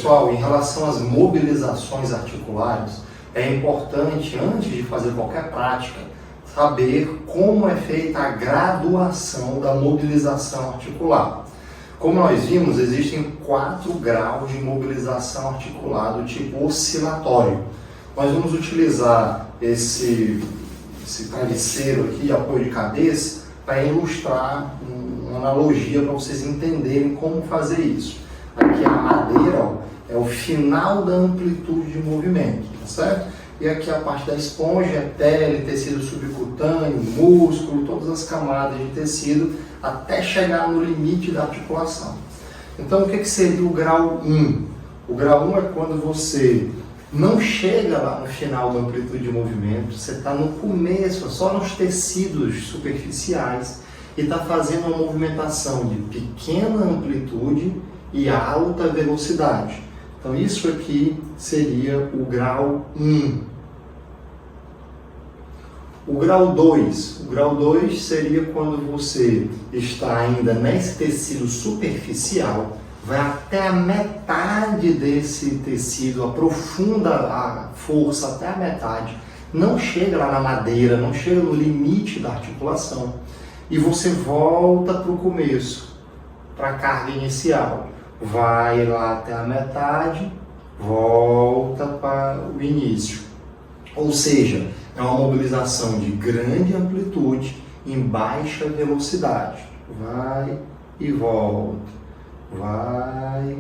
pessoal, em relação às mobilizações articulares, é importante, antes de fazer qualquer prática, saber como é feita a graduação da mobilização articular. Como nós vimos, existem 4 graus de mobilização articular do tipo oscilatório. Nós vamos utilizar esse travesseiro aqui, apoio de cabeça, para ilustrar uma analogia para vocês entenderem como fazer isso. Aqui a madeira, ó, é o final da amplitude de movimento, tá certo? E aqui a parte da esponja é pele, tecido subcutâneo, músculo, todas as camadas de tecido, até chegar no limite da articulação. Então, o que seria o grau 1? O grau 1 é quando você não chega lá no final da amplitude de movimento, você está no começo, só nos tecidos superficiais, e está fazendo uma movimentação de pequena amplitude e alta velocidade. Então isso aqui seria o grau 1. O grau 2. O grau 2 seria quando você está ainda nesse tecido superficial, vai até a metade desse tecido, aprofunda a força até a metade, não chega lá na madeira, não chega no limite da articulação, e você volta para o começo, para a carga inicial. Vai lá até a metade, volta para o início. Ou seja, é uma mobilização de grande amplitude em baixa velocidade. Vai e volta, vai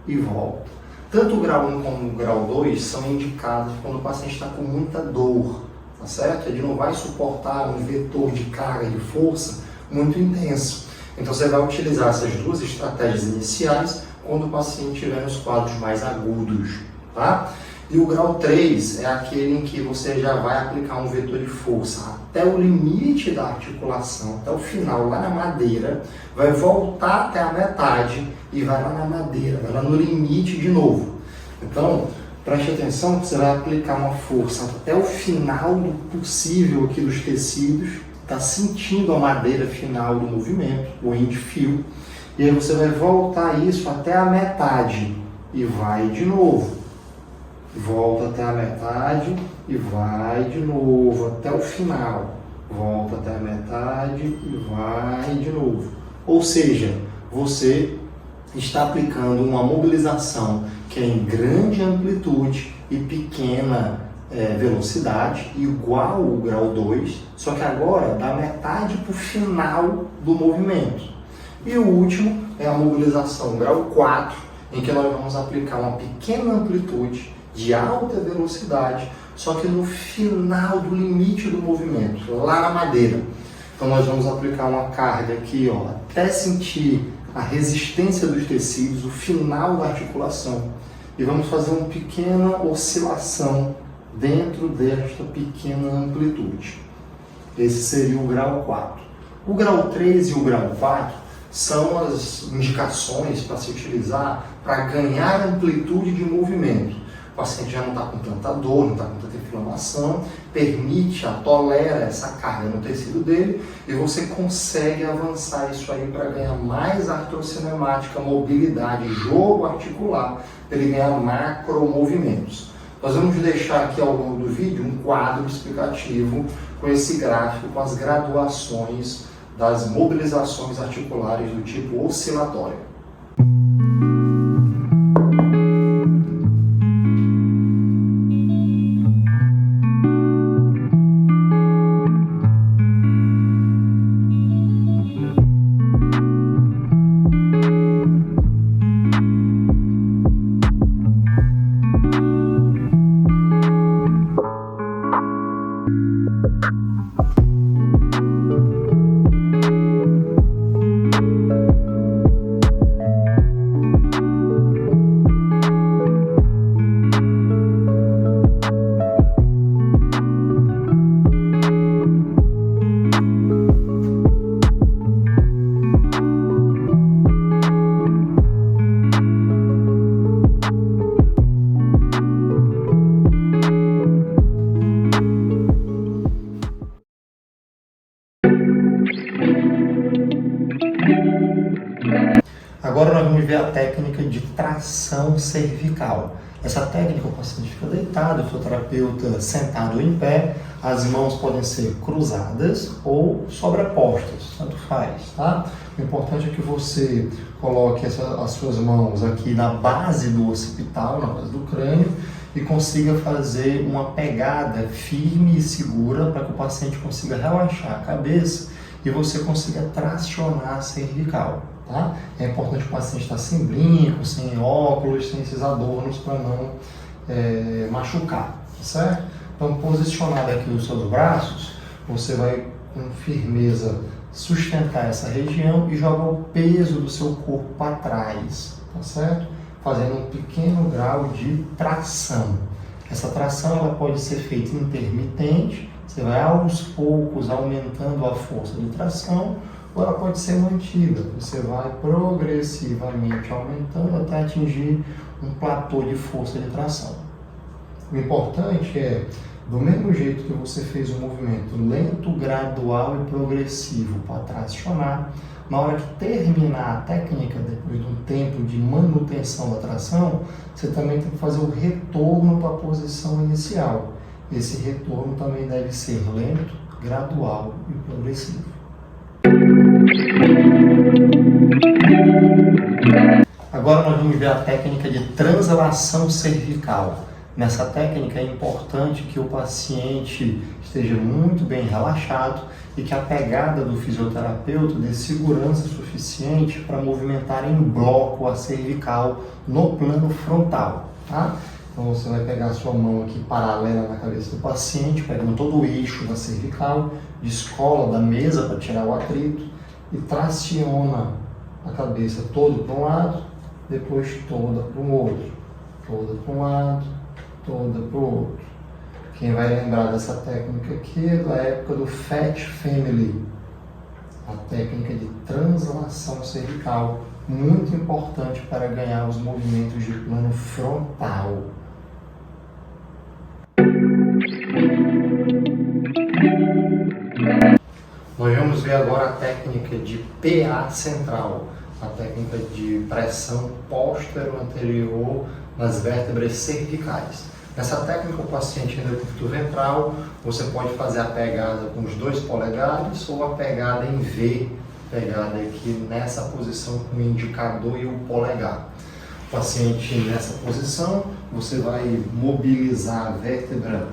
e volta. Tanto o grau 1 como o grau 2 são indicados quando o paciente está com muita dor, tá certo? Ele não vai suportar um vetor de carga de força muito intenso. Então você vai utilizar essas duas estratégias iniciais quando o paciente estiver nos quadros mais agudos, tá? E o grau 3 é aquele em que você já vai aplicar um vetor de força até o limite da articulação, até o final, lá na madeira, vai voltar até a metade e vai lá na madeira, vai lá no limite de novo. Então, preste atenção que você vai aplicar uma força até o final do possível aqui dos tecidos, está sentindo a madeira final do movimento, o end feel, e aí você vai voltar isso até a metade e vai de novo. Volta até a metade e vai de novo até o final. Volta até a metade e vai de novo. Ou seja, você está aplicando uma mobilização que é em grande amplitude e pequena velocidade, igual ao grau 2, só que agora da metade para o final do movimento. E o último é a mobilização grau 4, em que nós vamos aplicar uma pequena amplitude de alta velocidade, só que no final do limite do movimento, lá na madeira. Então nós vamos aplicar uma carga aqui, ó, até sentir a resistência dos tecidos, o final da articulação. E vamos fazer uma pequena oscilação dentro desta pequena amplitude. Esse seria o grau 4. O grau 3 e o grau 4 são as indicações para se utilizar para ganhar amplitude de movimento. O paciente já não está com tanta dor, não está com tanta inflamação, tolera essa carga no tecido dele e você consegue avançar isso aí para ganhar mais artrocinemática, mobilidade, jogo articular, para ele ganhar macromovimentos. Nós vamos deixar aqui ao longo do vídeo um quadro explicativo com esse gráfico, com as graduações das mobilizações articulares do tipo oscilatório. Agora nós vamos ver a técnica de tração cervical. Essa técnica, o paciente fica deitado, o fisioterapeuta sentado ou em pé, as mãos podem ser cruzadas ou sobrepostas, tanto faz, tá? O importante é que você coloque as suas mãos aqui na base do occipital, na base do crânio, e consiga fazer uma pegada firme e segura para que o paciente consiga relaxar a cabeça e você consiga tracionar a cervical. Tá? É importante que o paciente estar sem brinco, sem óculos, sem esses adornos para não machucar, tá certo? Então, posicionado aqui os seus braços, você vai com firmeza sustentar essa região e jogar o peso do seu corpo para trás, tá certo? Fazendo um pequeno grau de tração. Essa tração ela pode ser feita intermitente, você vai aos poucos aumentando a força de tração, ou ela pode ser mantida, você vai progressivamente aumentando até atingir um platô de força de tração. O importante é, do mesmo jeito que você fez um movimento lento, gradual e progressivo para tracionar, na hora que terminar a técnica, depois de um tempo de manutenção da tração, você também tem que fazer o retorno para a posição inicial. Esse retorno também deve ser lento, gradual e progressivo. Agora nós vamos ver a técnica de translação cervical. Nessa técnica é importante que o paciente esteja muito bem relaxado e que a pegada do fisioterapeuta dê segurança suficiente para movimentar em bloco a cervical no plano frontal. Tá? Então você vai pegar a sua mão aqui paralela na cabeça do paciente, pegando todo o eixo da cervical, descola da mesa para tirar o atrito e traciona a cabeça toda para um lado, depois toda para o outro, toda para um lado, toda para o outro. Quem vai lembrar dessa técnica aqui é da época do Fat Family, a técnica de translação cervical, muito importante para ganhar os movimentos de plano frontal. Nós vamos ver agora a técnica de PA central, a técnica de pressão póstero-anterior nas vértebras cervicais. Nessa técnica, o paciente em decúbito ventral, você pode fazer a pegada com os 2 polegares ou a pegada em V, pegada aqui nessa posição com o indicador e o polegar. O paciente nessa posição, você vai mobilizar a vértebra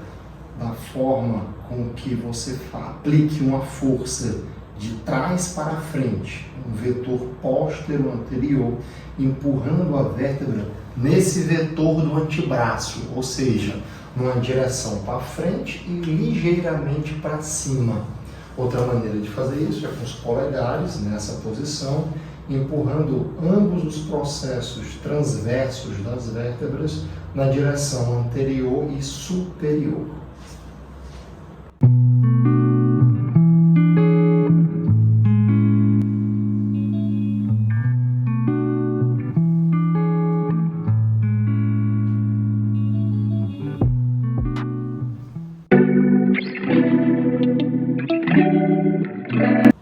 da forma com que você aplique uma força de trás para frente, um vetor póstero-anterior, empurrando a vértebra nesse vetor do antebraço, ou seja, numa direção para frente e ligeiramente para cima. Outra maneira de fazer isso é com os polegares nessa posição, empurrando ambos os processos transversos das vértebras na direção anterior e superior.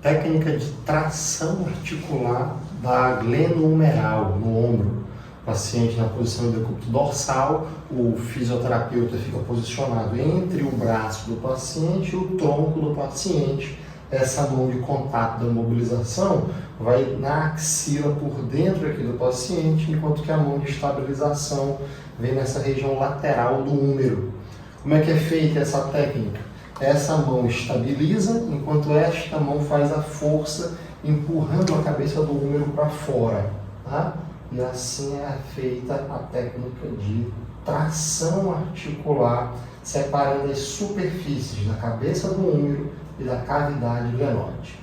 Técnica de tração articular da glenohumeral no ombro. O paciente na posição do decúbito dorsal, o fisioterapeuta fica posicionado entre o braço do paciente e o tronco do paciente. Essa mão de contato da mobilização vai na axila por dentro aqui do paciente, enquanto que a mão de estabilização vem nessa região lateral do úmero. Como é que é feita essa técnica? Essa mão estabiliza, enquanto esta mão faz a força empurrando a cabeça do úmero para fora. Tá? E assim é feita a técnica de tração articular, separando as superfícies da cabeça do úmero e da cavidade glenoide.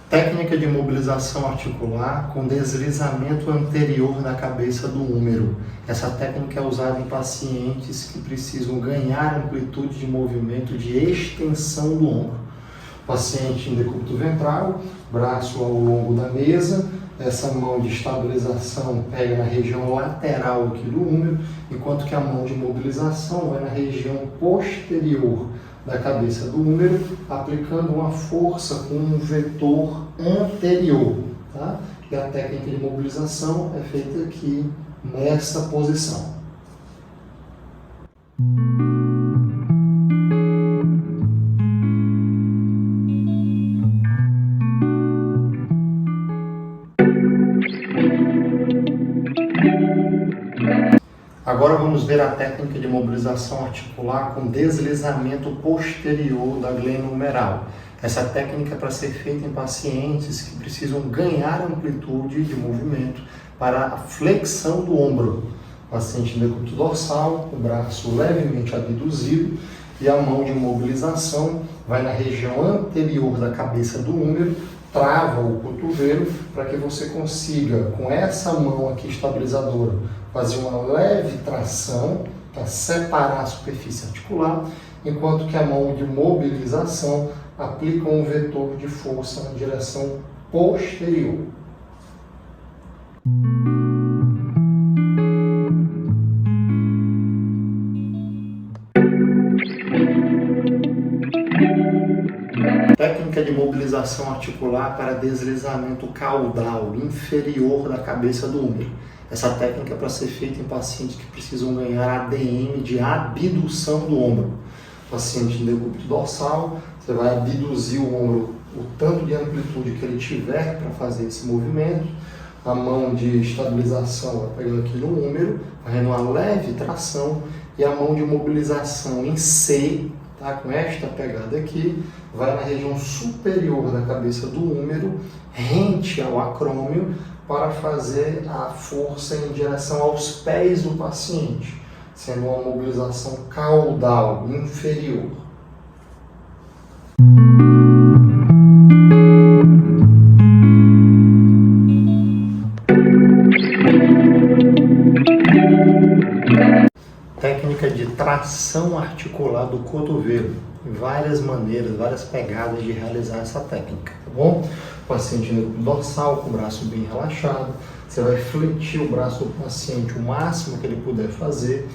Técnica de mobilização articular com deslizamento anterior da cabeça do úmero. Essa técnica é usada em pacientes que precisam ganhar amplitude de movimento de extensão do ombro. Paciente em decúbito ventral, braço ao longo da mesa, essa mão de estabilização pega na região lateral aqui do húmero, enquanto que a mão de mobilização vai na região posterior da cabeça do húmero, aplicando uma força com um vetor anterior. Tá? E a técnica de mobilização é feita aqui nessa posição. Agora vamos ver a técnica de mobilização articular com deslizamento posterior da glândula humeral. Essa técnica é para ser feita em pacientes que precisam ganhar amplitude de movimento para a flexão do ombro. O paciente decúbito dorsal, o braço levemente abduzido e a mão de mobilização vai na região anterior da cabeça do húmero, trava o cotovelo para que você consiga, com essa mão aqui estabilizadora, fazer uma leve tração para separar a superfície articular, enquanto que a mão de mobilização aplica um vetor de força na direção posterior. Técnica de mobilização articular para deslizamento caudal inferior da cabeça do húmero. Essa técnica é para ser feita em pacientes que precisam ganhar ADM de abdução do ombro. Paciente em decúbito dorsal, você vai abduzir o ombro o tanto de amplitude que ele tiver para fazer esse movimento. A mão de estabilização vai pegando aqui no húmero, fazendo uma leve tração, e a mão de mobilização em C, tá? Com esta pegada aqui, vai na região superior da cabeça do húmero, rente ao acrômio, para fazer a força em direção aos pés do paciente, sendo uma mobilização caudal inferior. Técnica de tração articular do cotovelo. Várias maneiras, várias pegadas de realizar essa técnica, tá bom? O paciente no dorsal, com o braço bem relaxado, você vai fletir o braço do paciente o máximo que ele puder fazer,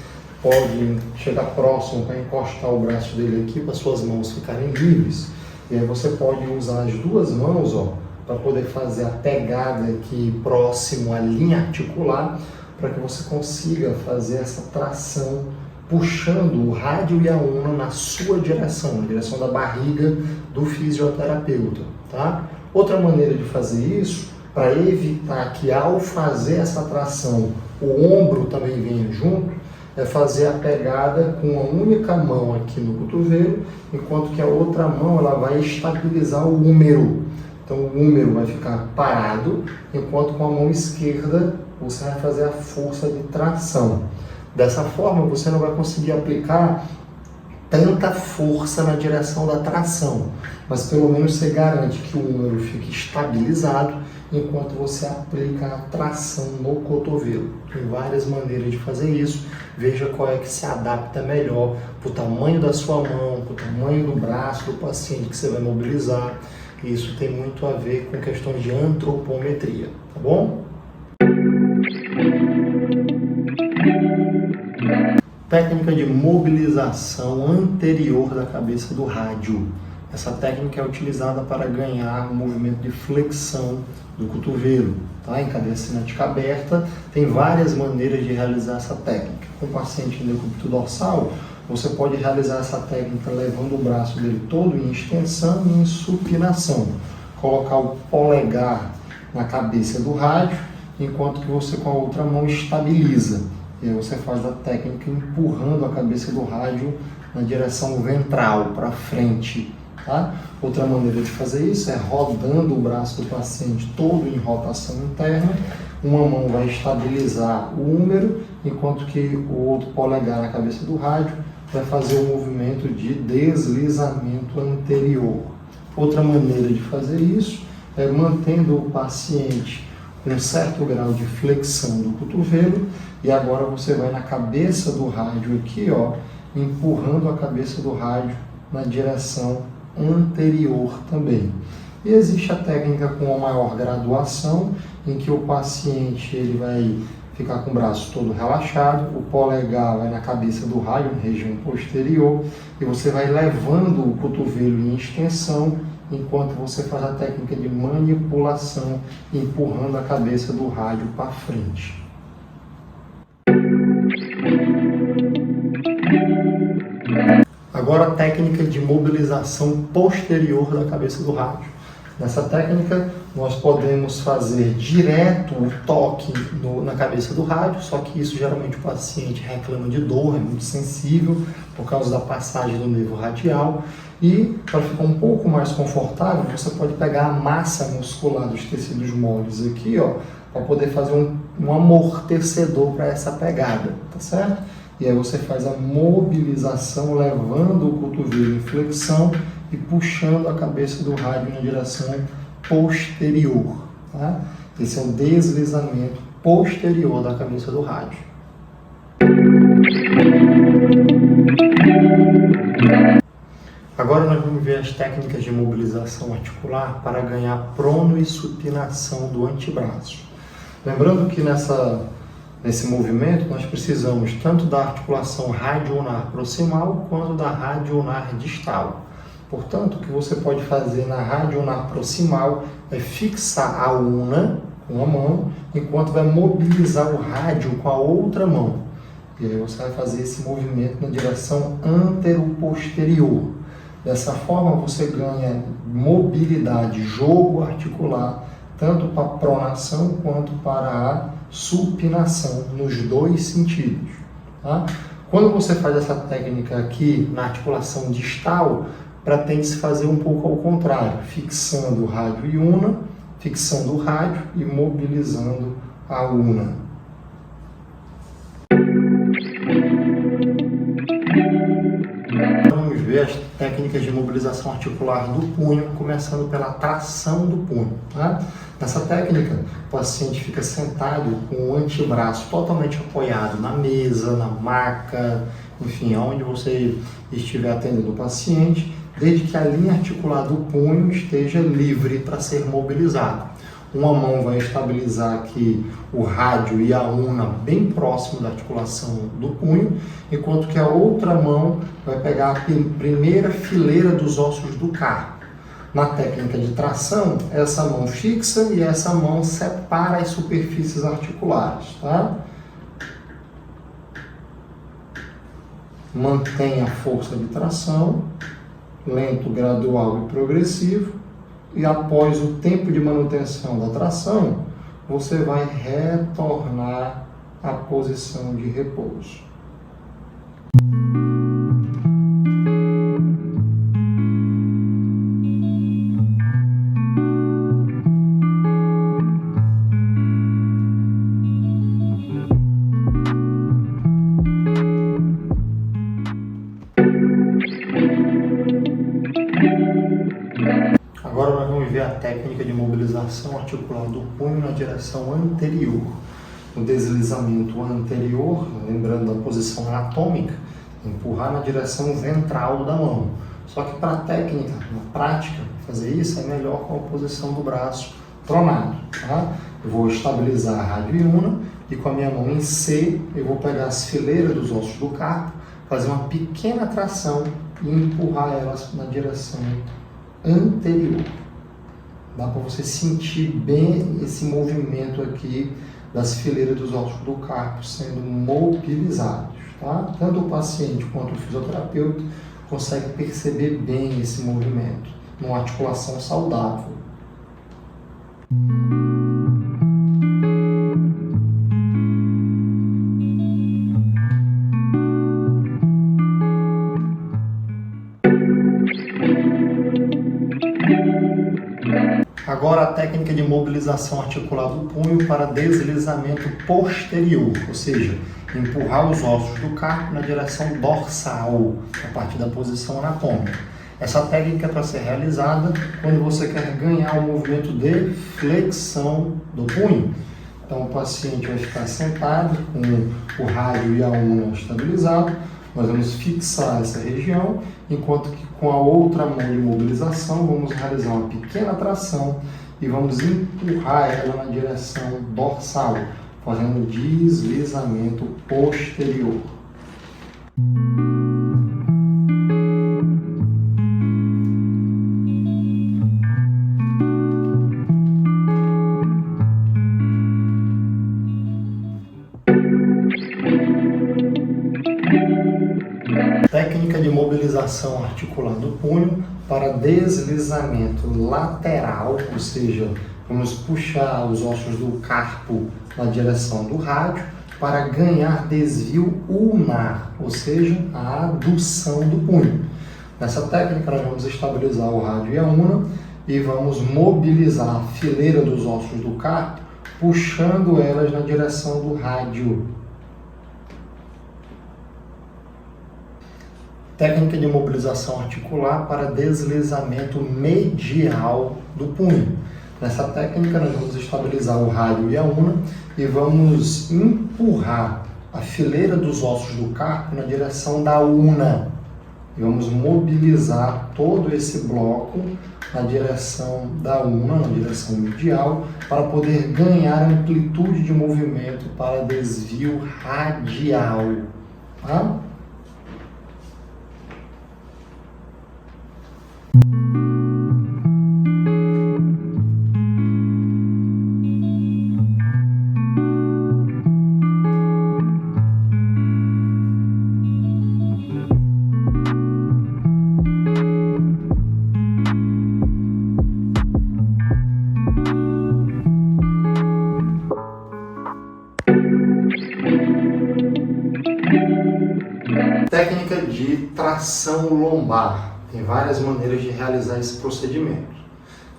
pode chegar próximo para encostar o braço dele aqui para suas mãos ficarem livres, e aí você pode usar as duas mãos, ó, para poder fazer a pegada aqui próximo à linha articular, para que você consiga fazer essa tração puxando o rádio e a una na sua direção, na direção da barriga do fisioterapeuta, tá? Outra maneira de fazer isso, para evitar que ao fazer essa tração o ombro também venha junto, é fazer a pegada com uma única mão aqui no cotovelo, enquanto que a outra mão ela vai estabilizar o húmero. Então o húmero vai ficar parado, enquanto com a mão esquerda você vai fazer a força de tração. Dessa forma, você não vai conseguir aplicar tanta força na direção da tração, mas pelo menos você garante que o húmero fique estabilizado enquanto você aplica a tração no cotovelo. Tem várias maneiras de fazer isso, veja qual é que se adapta melhor para o tamanho da sua mão, para o tamanho do braço do paciente que você vai mobilizar. Isso tem muito a ver com questões de antropometria, tá bom? Técnica de mobilização anterior da cabeça do rádio. Essa técnica é utilizada para ganhar um movimento de flexão do cotovelo. Tá? Em cadeia cinética aberta, tem várias maneiras de realizar essa técnica. Com o paciente em decúbito dorsal, você pode realizar essa técnica levando o braço dele todo em extensão e em supinação. Colocar o polegar na cabeça do rádio, enquanto que você com a outra mão estabiliza. E aí você faz a técnica empurrando a cabeça do rádio na direção ventral, para frente. Tá? Outra maneira de fazer isso é rodando o braço do paciente todo em rotação interna. Uma mão vai estabilizar o húmero, enquanto que o outro polegar na cabeça do rádio vai fazer o movimento de deslizamento anterior. Outra maneira de fazer isso é mantendo o paciente com um certo grau de flexão do cotovelo, e agora você vai na cabeça do rádio aqui, ó, empurrando a cabeça do rádio na direção anterior também. E existe a técnica com a maior graduação, em que o paciente ele vai ficar com o braço todo relaxado, o polegar vai na cabeça do rádio, na região posterior, e você vai levando o cotovelo em extensão, enquanto você faz a técnica de manipulação, empurrando a cabeça do rádio para frente. Agora a técnica de mobilização posterior da cabeça do rádio. Nessa técnica, nós podemos fazer direto o toque na cabeça do rádio, só que isso geralmente o paciente reclama de dor, é muito sensível por causa da passagem do nervo radial. E para ficar um pouco mais confortável, você pode pegar a massa muscular dos tecidos moles aqui, ó, para poder fazer um amortecedor para essa pegada, tá certo? E aí você faz a mobilização levando o cotovelo em flexão e puxando a cabeça do rádio na direção posterior. Tá? Esse é o deslizamento posterior da cabeça do rádio. Agora nós vamos ver as técnicas de mobilização articular para ganhar prono e supinação do antebraço. Lembrando que nesse movimento nós precisamos tanto da articulação radioulnar proximal quanto da radioulnar distal. Portanto, o que você pode fazer na radioulnar proximal é fixar a ulna com a mão, enquanto vai mobilizar o rádio com a outra mão. E aí você vai fazer esse movimento na direção antero-posterior. Dessa forma você ganha mobilidade, jogo articular, tanto para a pronação quanto para a supinação, nos dois sentidos. Tá? Quando você faz essa técnica aqui na articulação distal, pretende-se fazer um pouco ao contrário, fixando o rádio e ulna, fixando o rádio e mobilizando a ulna. Vamos ver as técnicas de mobilização articular do punho, começando pela tração do punho. Tá? Nessa técnica, o paciente fica sentado com o antebraço totalmente apoiado na mesa, na maca, enfim, aonde você estiver atendendo o paciente, desde que a linha articular do punho esteja livre para ser mobilizada. Uma mão vai estabilizar aqui o rádio e a ulna bem próximo da articulação do punho, enquanto que a outra mão vai pegar a primeira fileira dos ossos do carpo. Na técnica de tração, essa mão fixa e essa mão separa as superfícies articulares. Tá? Mantenha a força de tração, lento, gradual e progressivo. E após o tempo de manutenção da tração, você vai retornar à posição de repouso. Agora nós vamos ver a técnica de mobilização articular do punho na direção anterior. No deslizamento anterior, lembrando da posição anatômica, empurrar na direção ventral da mão. Só que para a técnica, na prática, fazer isso é melhor com a posição do braço pronado. Tá? Eu vou estabilizar a rádio e ulna e com a minha mão em C, eu vou pegar as fileiras dos ossos do carpo, fazer uma pequena tração e empurrar elas na direção anterior. Dá para você sentir bem esse movimento aqui das fileiras dos ossos do carpo sendo mobilizados. Tá? Tanto o paciente quanto o fisioterapeuta consegue perceber bem esse movimento numa articulação saudável. Agora a técnica de mobilização articular do punho para deslizamento posterior, ou seja, empurrar os ossos do carpo na direção dorsal, a partir da posição anatômica. Essa técnica é para ser realizada quando você quer ganhar o movimento de flexão do punho. Então o paciente vai ficar sentado com o rádio e a ulna estabilizado, Nós vamos fixar essa região, enquanto que com a outra mão de mobilização vamos realizar uma pequena tração e vamos empurrar ela na direção dorsal, fazendo deslizamento posterior. Técnica de mobilização articular do punho para deslizamento lateral, ou seja, vamos puxar os ossos do carpo na direção do rádio para ganhar desvio ulnar, ou seja, a adução do punho. Nessa técnica nós vamos estabilizar o rádio e a una e vamos mobilizar a fileira dos ossos do carpo, puxando elas na direção do rádio. Técnica de mobilização articular para deslizamento medial do punho. Nessa técnica nós vamos estabilizar o rádio e a una e vamos empurrar a fileira dos ossos do carpo na direção da una. E vamos mobilizar todo esse bloco na direção da una, na direção medial, para poder ganhar amplitude de movimento para desvio radial. Tá? Técnica de tração lombar. Tem várias maneiras de realizar esse procedimento.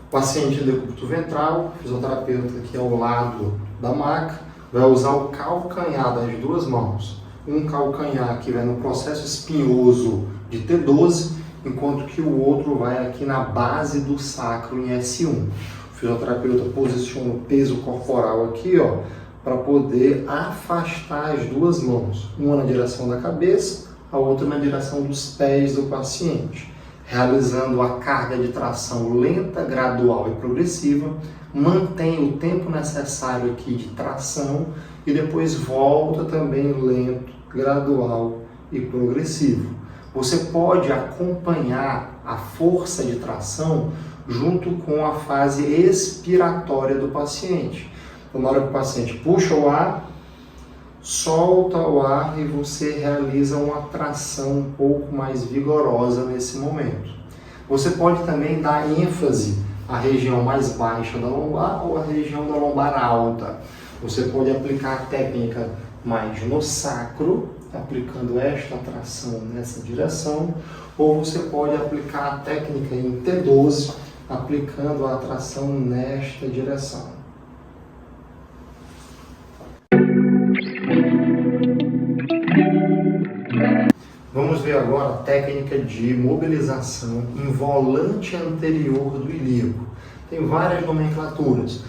O paciente em decúbito ventral, o fisioterapeuta aqui ao lado da maca, vai usar o calcanhar das duas mãos. Um calcanhar que vai no processo espinhoso de T12, enquanto que o outro vai aqui na base do sacro em S1. O fisioterapeuta posiciona o peso corporal aqui, ó, para poder afastar as duas mãos, uma na direção da cabeça, a outra na direção dos pés do paciente, realizando a carga de tração lenta, gradual e progressiva, mantém o tempo necessário aqui de tração e depois volta também lento, gradual e progressivo. Você pode acompanhar a força de tração junto com a fase expiratória do paciente. Então, na hora que o paciente puxa o ar, solta o ar e você realiza uma tração um pouco mais vigorosa nesse momento. Você pode também dar ênfase à região mais baixa da lombar ou à região da lombar alta. Você pode aplicar a técnica mais no sacro, aplicando esta tração nessa direção, ou você pode aplicar a técnica em T12, aplicando a tração nesta direção. Vamos ver agora a técnica de mobilização em volante anterior do ilíaco. Tem várias nomenclaturas.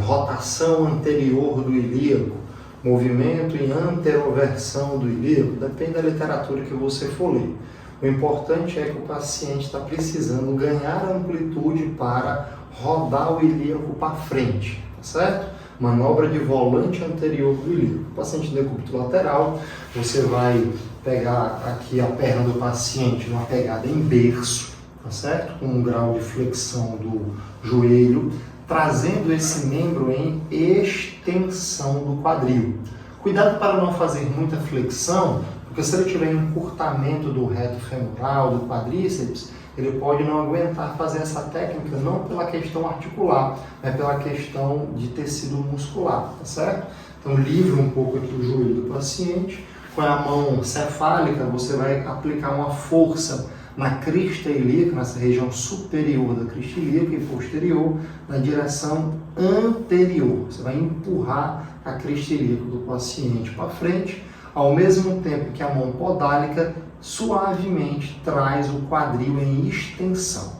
Rotação anterior do ilíaco, movimento em anteroversão do ilíaco, depende da literatura que você for ler. O importante é que o paciente está precisando ganhar amplitude para rodar o ilíaco para frente, tá certo? Manobra de volante anterior do ilíaco. O paciente em decúbito lateral, você vai pegar aqui a perna do paciente numa pegada em berço, tá certo? Com um grau de flexão do joelho, trazendo esse membro em extensão do quadril. Cuidado para não fazer muita flexão, porque se ele tiver encurtamento do reto femoral, do quadríceps, ele pode não aguentar fazer essa técnica, não pela questão articular, mas pela questão de tecido muscular, tá certo? Então livre um pouco aqui o joelho do paciente, com a mão cefálica você vai aplicar uma força na crista ilíaca, nessa região superior da crista ilíaca e posterior, na direção anterior. Você vai empurrar a crista ilíaca do paciente para frente, ao mesmo tempo que a mão podálica suavemente traz o quadril em extensão.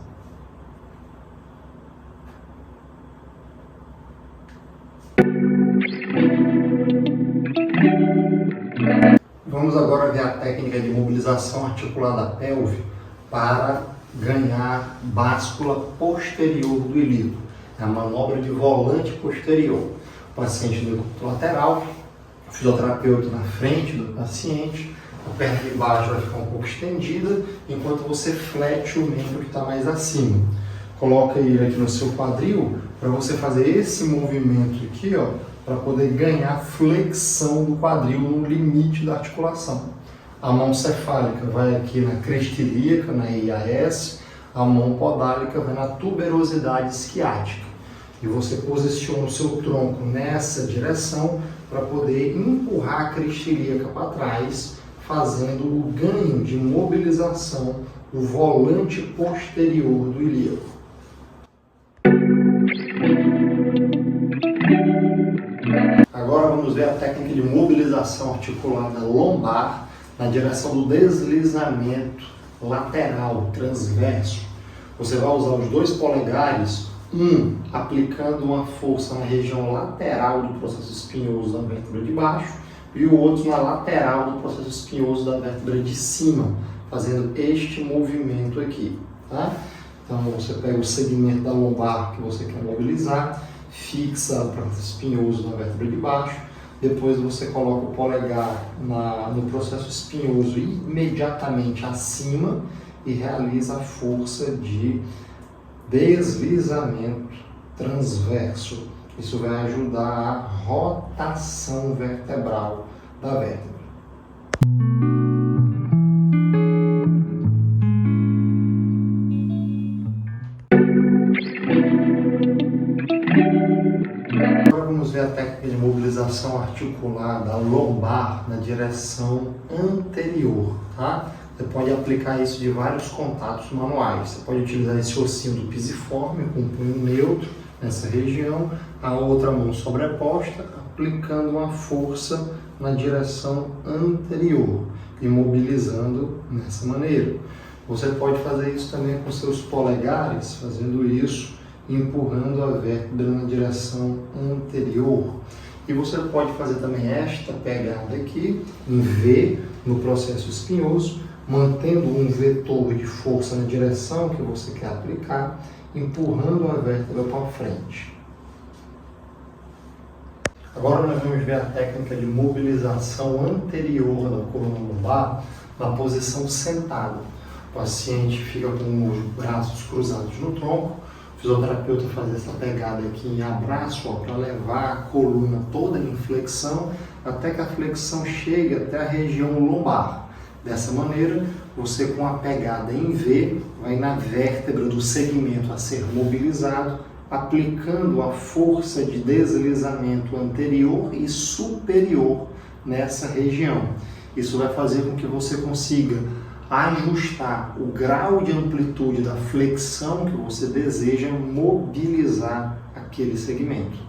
Vamos agora ver a técnica de mobilização articular da pelve para ganhar báscula posterior do ilíaco. É a manobra de volante posterior. O paciente no decúbito lateral, o fisioterapeuta na frente do paciente, a perna de baixo vai ficar um pouco estendida, enquanto você flete o membro que está mais acima. Coloca ele aqui no seu quadril para você fazer esse movimento aqui, ó, para poder ganhar flexão do quadril no limite da articulação. A mão cefálica vai aqui na crista ilíaca, na IAS, a mão podálica vai na tuberosidade isquiática. E você posiciona o seu tronco nessa direção para poder empurrar a crista ilíaca para trás, fazendo o ganho de mobilização do volante posterior do ilíaco. Agora vamos ver a técnica de mobilização articulada lombar na direção do deslizamento lateral, transverso. Você vai usar os 2 polegares, um aplicando uma força na região lateral do processo espinhoso da vértebra de baixo e o outro na lateral do processo espinhoso da vértebra de cima, fazendo este movimento aqui, tá? Então você pega o segmento da lombar que você quer mobilizar, fixa o processo espinhoso na vértebra de baixo, depois você coloca o polegar no processo espinhoso imediatamente acima e realiza a força de deslizamento transverso. Isso vai ajudar a rotação vertebral da vértebra. Agora vamos ver a técnica de mobilização articular da lombar na direção anterior, tá? Você pode aplicar isso de vários contatos manuais. Você pode utilizar esse ossinho do pisiforme com um punho neutro nessa região, a outra mão sobreposta, aplicando uma força na direção anterior, imobilizando nessa maneira. Você pode fazer isso também com seus polegares, fazendo isso, empurrando a vértebra na direção anterior. E você pode fazer também esta pegada aqui, em V, no processo espinhoso, mantendo um vetor de força na direção que você quer aplicar, empurrando a vértebra para frente. Agora nós vamos ver a técnica de mobilização anterior da coluna lombar na posição sentada. O paciente fica com os braços cruzados no tronco, o fisioterapeuta faz essa pegada aqui em abraço para levar a coluna toda em flexão, até que a flexão chegue até a região lombar. Dessa maneira, você com a pegada em V, vai na vértebra do segmento a ser mobilizado, aplicando a força de deslizamento anterior e superior nessa região. Isso vai fazer com que você consiga ajustar o grau de amplitude da flexão que você deseja mobilizar aquele segmento.